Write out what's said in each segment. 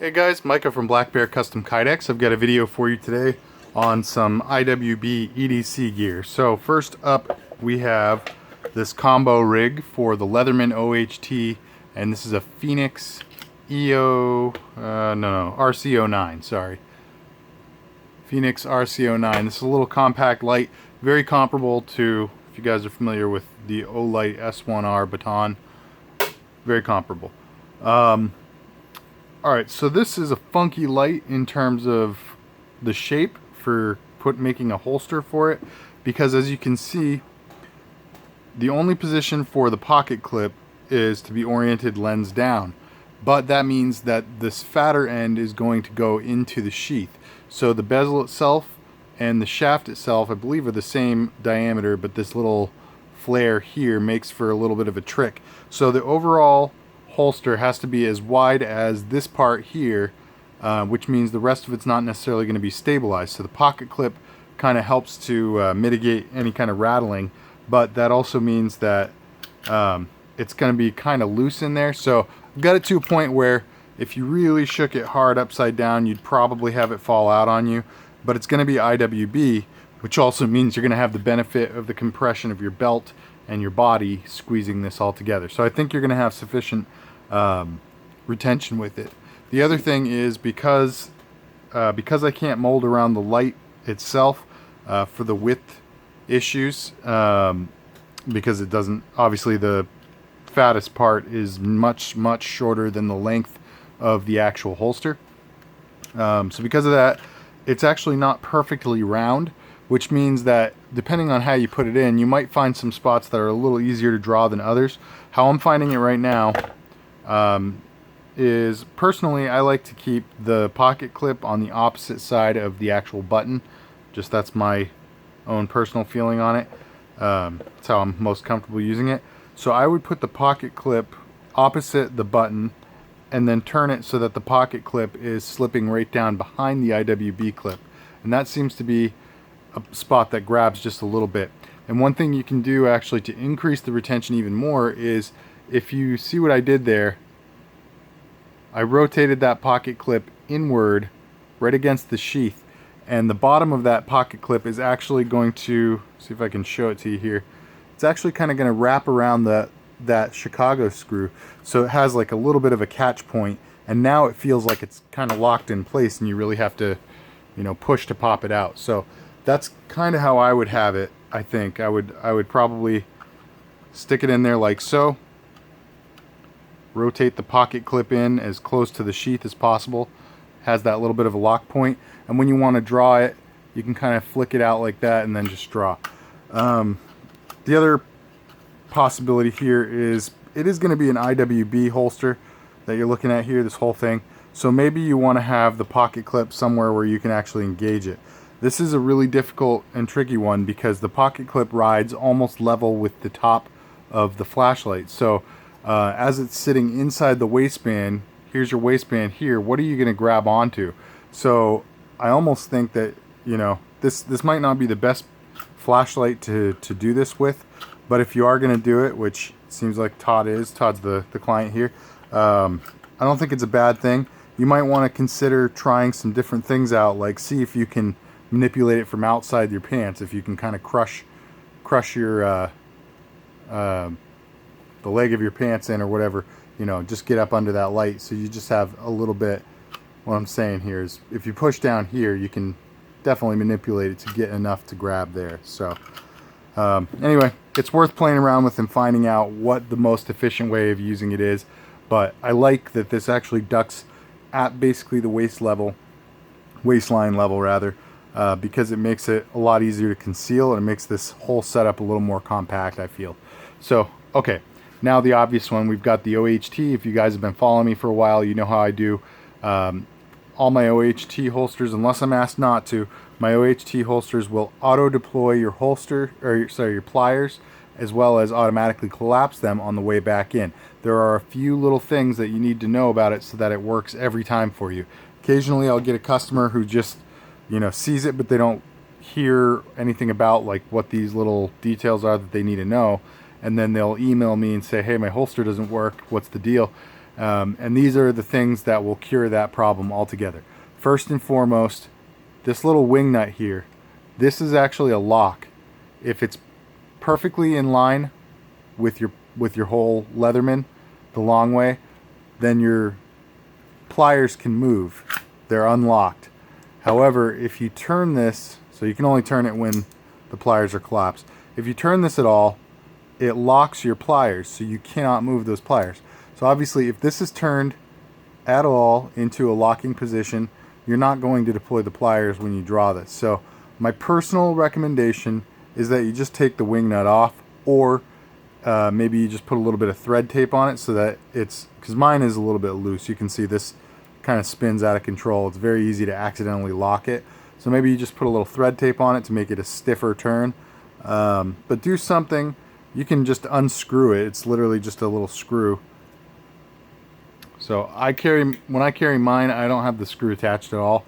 Hey guys, Micah from blackbearcustomkydex. I've got a video for you today on some IWB EDC gear. So first up we have this combo rig for the Leatherman OHT, and this is a Fenix RC09, sorry. Fenix RC09. This is a little compact light, very comparable to, if you guys are familiar with the Olight S1R baton, very comparable. Alright, so this is a funky light in terms of the shape for making a holster for it, because as you can see, the only position for the pocket clip is to be oriented lens down, but that means that this fatter end is going to go into the sheath. So the bezel itself and the shaft itself, I believe, are the same diameter, but this little flare here makes for a little bit of a trick. So the overall holster has to be as wide as this part here, which means the rest of it's not necessarily going to be stabilized. So the pocket clip kind of helps to mitigate any kind of rattling, but that also means that it's going to be kind of loose in there. So I've got it to a point where if you really shook it hard upside down, you'd probably have it fall out on you, but it's going to be IWB, which also means you're going to have the benefit of the compression of your belt and your body squeezing this all together. So I think you're going to have sufficient retention with it. The other thing is, because I can't mold around the light itself for the width issues, because it doesn't, obviously the fattest part is much shorter than the length of the actual holster. So because of that, it's actually not perfectly round, which means that depending on how you put it in, you might find some spots that are a little easier to draw than others. How I'm finding it right now is, personally, I like to keep the pocket clip on the opposite side of the actual button. Just that's my own personal feeling on it. That's how I'm most comfortable using it. So I would put the pocket clip opposite the button and then turn it so that the pocket clip is slipping right down behind the IWB clip. And that seems to be a spot that grabs just a little bit. And one thing you can do actually to increase the retention even more is, if you see what I did there, I rotated that pocket clip inward right against the sheath, and the bottom of that pocket clip is actually going to, see if I can show it to you here, it's actually kind of going to wrap around that Chicago screw, so it has like a little bit of a catch point, and now it feels like it's kind of locked in place and you really have to, you know, push to pop it out. So that's kind of how I would have it. I think I would probably stick it in there like so, rotate the pocket clip in as close to the sheath as possible, has that little bit of a lock point, and when you want to draw it, you can kind of flick it out like that and then just draw. The other possibility here is, it is going to be an IWB holster that you're looking at here, this whole thing, so maybe you want to have the pocket clip somewhere where you can actually engage it. This is a really difficult and tricky one because the pocket clip rides almost level with the top of the flashlight. So as it's sitting inside the waistband, here's your waistband here, what are you going to grab onto? So I almost think that, you know, this might not be the best flashlight to do this with, but if you are going to do it, which seems like Todd's the client here, I don't think it's a bad thing. You might want to consider trying some different things out, like see if you can manipulate it from outside your pants, if you can kind of crush your the leg of your pants in or whatever, you know, just get up under that light so you just have a little bit. What I'm saying here is, if you push down here, you can definitely manipulate it to get enough to grab there. So anyway, it's worth playing around with and finding out what the most efficient way of using it is, but I like that this actually ducks at basically the waistline level rather, because it makes it a lot easier to conceal, and it makes this whole setup a little more compact, I feel. So okay, now the obvious one, we've got the OHT. If you guys have been following me for a while, you know how I do all my OHT holsters, unless I'm asked not to. My OHT holsters will auto deploy your holster, or sorry, your pliers, as well as automatically collapse them on the way back in. There are a few little things that you need to know about it so that it works every time for you. Occasionally I'll get a customer who just, you know, sees it, but they don't hear anything about like what these little details are that they need to know, and then they'll email me and say, hey, my holster doesn't work, what's the deal? And these are the things that will cure that problem altogether. First and foremost, this little wing nut here, this is actually a lock. If it's perfectly in line with your whole Leatherman the long way, then your pliers can move. They're unlocked. However, if you turn this, so you can only turn it when the pliers are collapsed. If you turn this at all, it locks your pliers, so you cannot move those pliers. So obviously, if this is turned at all into a locking position, you're not going to deploy the pliers when you draw this. So my personal recommendation is that you just take the wing nut off, or maybe you just put a little bit of thread tape on it so that it's, because mine is a little bit loose. You can see this kind of spins out of control. It's very easy to accidentally lock it. So maybe you just put a little thread tape on it to make it a stiffer turn. But do something. You can just unscrew it. It's literally just a little screw. So when I carry mine, I don't have the screw attached at all.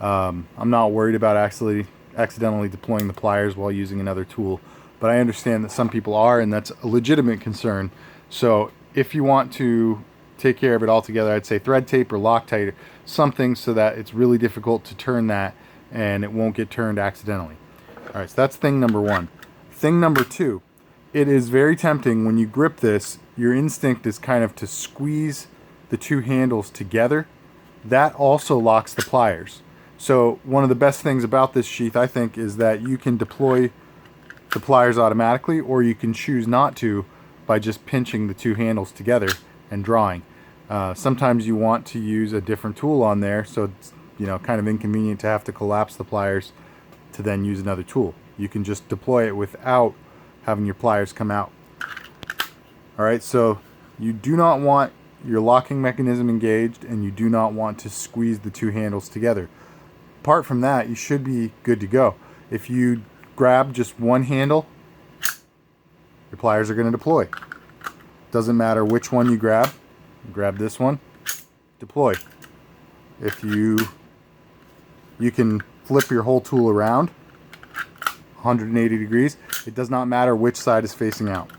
I'm not worried about accidentally deploying the pliers while using another tool. But I understand that some people are, and that's a legitimate concern. So if you want to take care of it altogether, I'd say thread tape or Loctite, something so that it's really difficult to turn that and it won't get turned accidentally. All right, so that's thing number one. Thing number two, it is very tempting when you grip this, your instinct is kind of to squeeze the two handles together. That also locks the pliers. So one of the best things about this sheath, I think, is that you can deploy the pliers automatically, or you can choose not to by just pinching the two handles together and drawing. Sometimes you want to use a different tool on there, so it's kind of inconvenient to have to collapse the pliers to then use another tool. You can just deploy it without having your pliers come out. Alright, so you do not want your locking mechanism engaged, and you do not want to squeeze the two handles together. Apart from that, you should be good to go. If you grab just one handle, your pliers are going to deploy. Doesn't matter which one you grab. Grab this one, deploy. If you can flip your whole tool around 180 degrees. It does not matter which side is facing out.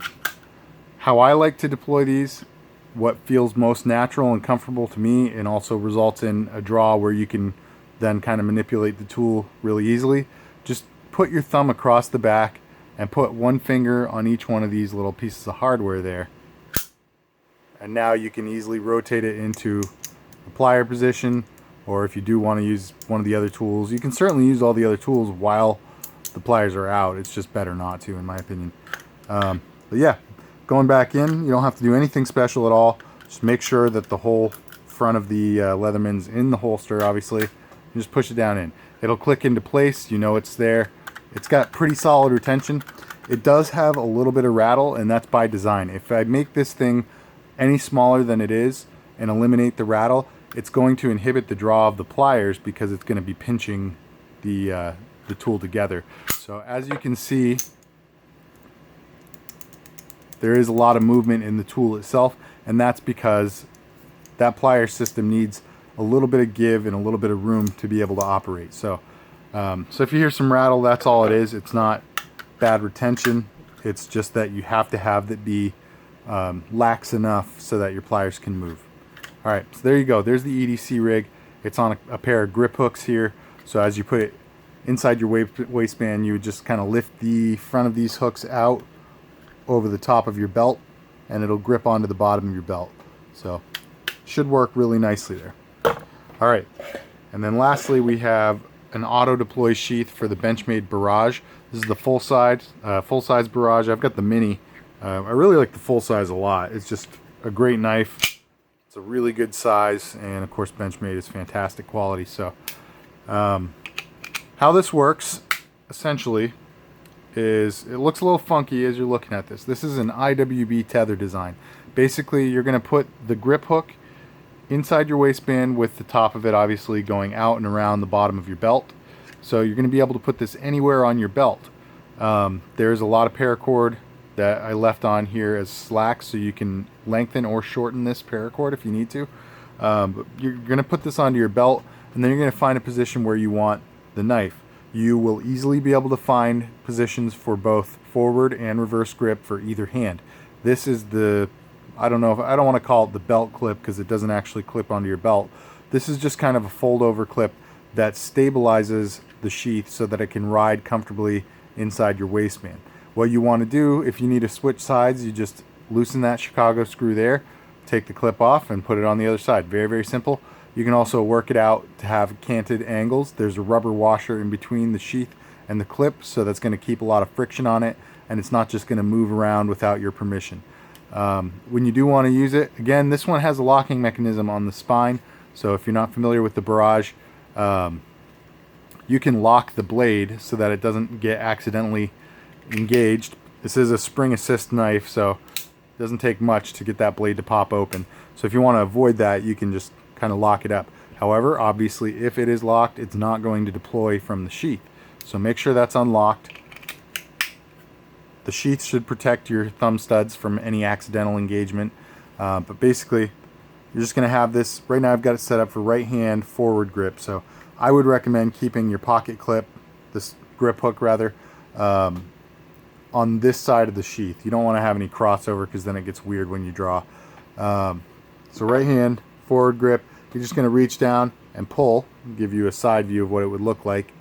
How I like to deploy these, what feels most natural and comfortable to me, and also results in a draw where you can then kind of manipulate the tool really easily. Just put your thumb across the back and put one finger on each one of these little pieces of hardware there. And now you can easily rotate it into a plier position, or if you do want to use one of the other tools, you can certainly use all the other tools while the pliers are out. It's just better not to, in my opinion. But yeah, going back in, you don't have to do anything special at all. Just make sure that the whole front of the Leatherman's in the holster, obviously. You just push it down in. It'll click into place. You know it's there. It's got pretty solid retention. It does have a little bit of rattle, and that's by design. If I make this thing any smaller than it is and eliminate the rattle, it's going to inhibit the draw of the pliers because it's going to be pinching the tool together. So as you can see, there is a lot of movement in the tool itself, and that's because that plier system needs a little bit of give and a little bit of room to be able to operate. So if you hear some rattle, that's all it is. It's not bad retention. It's just that you have to have it be lax enough so that your pliers can move. Alright, so there you go. There's the EDC rig. It's on a pair of grip hooks here. So as you put it inside your waistband, you would just kind of lift the front of these hooks out over the top of your belt, and it'll grip onto the bottom of your belt. So should work really nicely there. Alright, and then lastly we have an auto deploy sheath for the Benchmade Barrage. This is the full size Barrage. I've got the mini. I really like the full size a lot. It's just a great knife. It's a really good size, and of course Benchmade is fantastic quality. So how this works essentially is, it looks a little funky as you're looking at this. This is an IWB tether design. Basically you're going to put the grip hook inside your waistband with the top of it obviously going out and around the bottom of your belt. So you're going to be able to put this anywhere on your belt. There's a lot of paracord that I left on here as slack, so you can lengthen or shorten this paracord if you need to. But you're going to put this onto your belt, and then you're going to find a position where you want the knife. You will easily be able to find positions for both forward and reverse grip for either hand. This is the I don't know if I don't want to call it the belt clip because it doesn't actually clip onto your belt. This is just kind of a fold over clip that stabilizes the sheath so that it can ride comfortably inside your waistband. What you want to do, if you need to switch sides, you just loosen that Chicago screw there, take the clip off and put it on the other side. Very, very simple. You can also work it out to have canted angles. There's a rubber washer in between the sheath and the clip, so that's going to keep a lot of friction on it, and it's not just going to move around without your permission. When you do want to use it, again, this one has a locking mechanism on the spine, so if you're not familiar with the Barrage, you can lock the blade so that it doesn't get accidentally engaged. This is a spring assist knife, so it doesn't take much to get that blade to pop open. So if you want to avoid that, you can just kind of lock it up. However, obviously, if it is locked, it's not going to deploy from the sheath. So make sure that's unlocked. The sheath should protect your thumb studs from any accidental engagement. But basically, you're just going to have this. Right now I've got it set up for right hand forward grip. So I would recommend keeping your pocket clip, this grip hook rather, on this side of the sheath. You don't want to have any crossover because then it gets weird when you draw. So right hand forward grip, you're just going to reach down and pull, give you a side view of what it would look like.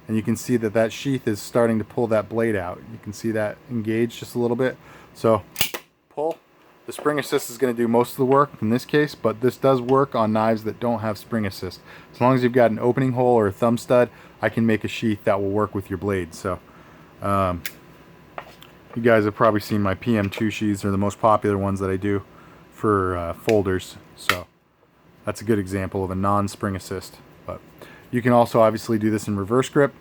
And you can see that that sheath is starting to pull that blade out. You can see that engage just a little bit. So pull. The spring assist is going to do most of the work in this case, but this does work on knives that don't have spring assist. As long as you've got an opening hole or a thumb stud, I can make a sheath that will work with your blade. So you guys have probably seen my PM2 sheaths. They're the most popular ones that I do for folders. So that's a good example of a non-spring assist. But you can also obviously do this in reverse grip.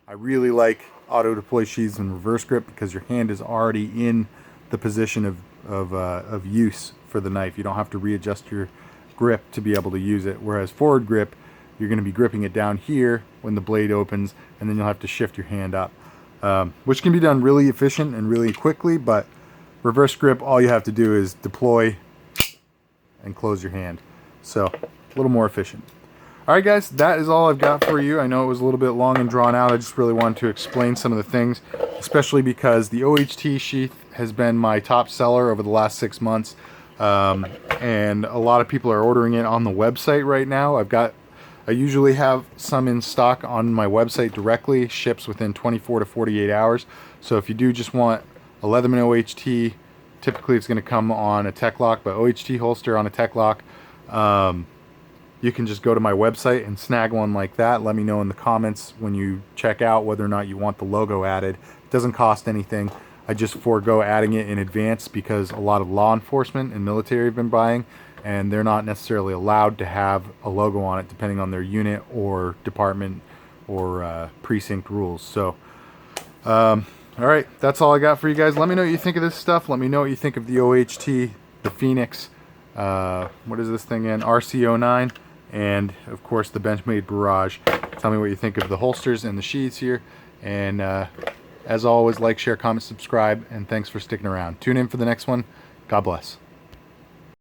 I really like auto deploy sheaths in reverse grip because your hand is already in the position of use for the knife. You don't have to readjust your grip to be able to use it. Whereas forward grip, you're going to be gripping it down here when the blade opens, and then you'll have to shift your hand up, which can be done really efficient and really quickly. But reverse grip, all you have to do is deploy and close your hand. So a little more efficient. Alright guys, that is all I've got for you. I know it was a little bit long and drawn out. I just really wanted to explain some of the things, especially because the OHT sheath has been my top seller over the last 6 months. And a lot of people are ordering it on the website right now. I usually have some in stock on my website directly, ships within 24 to 48 hours. So if you do just want a Leatherman OHT, typically it's going to come on a tech lock, but OHT holster on a tech lock, you can just go to my website and snag one like that. Let me know in the comments when you check out whether or not you want the logo added. It doesn't cost anything. I just forego adding it in advance because a lot of law enforcement and military have been buying, and they're not necessarily allowed to have a logo on it depending on their unit or department or precinct rules. So alright, that's all I got for you guys. Let me know what you think of this stuff. Let me know what you think of the OHT, the Fenix, what is this thing in? RC09, and of course the Benchmade Barrage. Tell me what you think of the holsters and the sheaths here. And as always, like, share, comment, subscribe, and thanks for sticking around. Tune in for the next one. God bless.